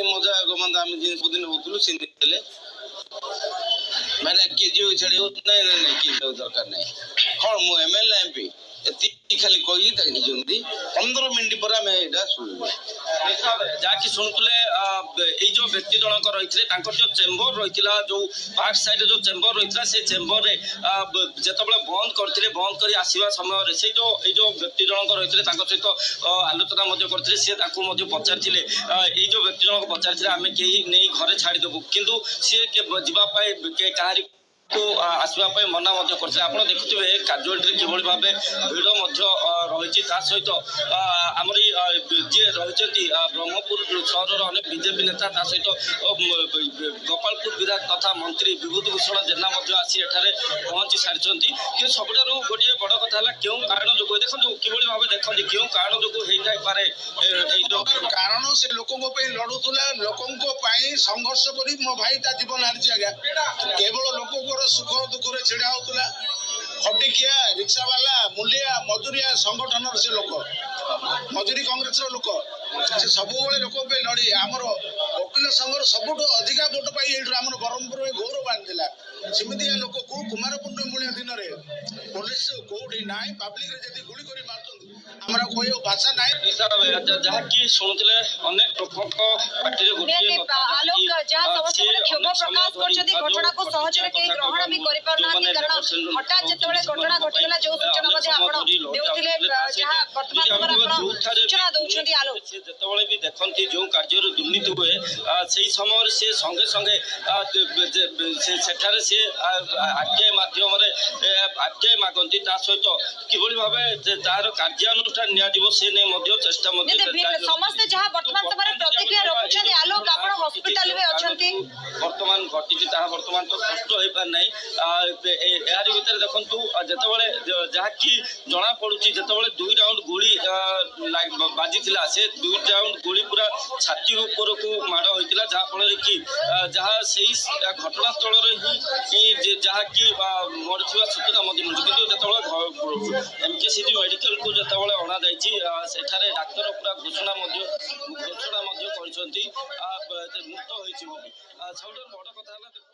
मजा गोमंत आम जिन दिन होतलु से देले मैंने केजी छाड़ी नहीं नहीं नहीं कि दरकार नहीं कौन मु एमएलए एमपी एति खाली कही ताकि जल्दी 15 मिनिट पर आम एटा सुनबे ଯାହାକି ଶୁଣୁଥିଲେ ଏଇ ଯୋଉ ବ୍ୟକ୍ତି ଜଣକ ରହିଥିଲେ ତାଙ୍କର ଯୋଉ ଚେମ୍ବର ରହିଥିଲା ଯୋଉ ପାର୍କ ସାଇଡରେ ଯୋଉ ଚେମ୍ବର ରହିଥିଲା ସେ ଚେମ୍ବରରେ ଯେତେବେଳେ ବନ୍ଦ କରିଥିଲେ ବନ୍ଦ କରି ଆସିବା ସମୟରେ ସେଇ ଯୋଉ ଏଇ ଯୋଉ ବ୍ୟକ୍ତି ଜଣକ ରହିଥିଲେ ତାଙ୍କ ସହିତ ଆଲୋଚନା ମଧ୍ୟ କରିଥିଲେ ସେ ତାଙ୍କୁ ମଧ୍ୟ ପଚାରିଥିଲେ ଏଇ ଯୋଉ ବ୍ୟକ୍ତି ଜଣକ ପଚାରିଥିଲେ ଆମେ କେହି ନେଇ ଘରେ ଛାଡ଼ିଦେବୁ କିନ୍ତୁ ସିଏ ଯିବା ପାଇଁ କାହାରି आसवा मना करते आप देखुए काजुआलिटी किभली भाव भिड़ रही सहित आमरी जी रही ब्रह्मपुर सहर अनेक बीजेपी नेता सहित गोपालपुर विधायक तथा मंत्री विभूति भूषण जेना आसी एठारे पहुंची सारी कि सबुठ गोटे बड़ कथा क्यों कारण जो देखो किभली भाव देखते क्यों कारण जो होता पारे कारण से लोकों लड़ुला लोकों संघर्ष कर मो भाई जीवन हारिଛି आज्ञा केवल लोक सुख दुख छिड़ा होता खटिकिया रिक्शा वाला मूलिया मजूरिया संगठन से लोक मजूरी कांग्रेस लोक से सब लोक लड़ी आमर वकिल संघर सबुठ अधिका भोट पाई आम ब्रह्मपुर में गौरव आनीला सेमती लोक को कुमार पूर्णिमा दिन में पुलिस कौटी ना पब्लिक जब गुड़ी कर मार आमर कोई भाषा ना जहाँकि शुणुले अनेक लोक पार्टी घटना को सहज ग्रहण भी कारण हठात जो घटना घटीगला जो सूचना दौरान आलोक जिते भी देखती जो कार्य दुर्नीति हुए से समय से संगे संगे से आरटीआई माध्यम आरटीआई मागती सहित किभली भाव तार कार्यानुष्ठान नहीं चेष्टा समस्ते जहाँ वर्तमान समय प्रतिक्रिया रखुछन आलोक आपण हॉस्पिटल में अछंती वर्तमान घटी वर्तमान तो स्पष्ट हो पार ना यार भितर देखु जितेबाला जहाँकि जना पड़ी जितेबाला 2 राउंड गुली बाजी से 2 राउंड गुली पूरा छाती ऊपर को माड़ होता जहाँफल कि जहाँ से घटनास्थल ही जहाँकि मरवा सूचना मिलूँ कि एमकेसीजी मेडिकल को जितेबाला अणा सेठारे डाक्तर पूरा घोषणा कर मुक्त हो बड़ कथा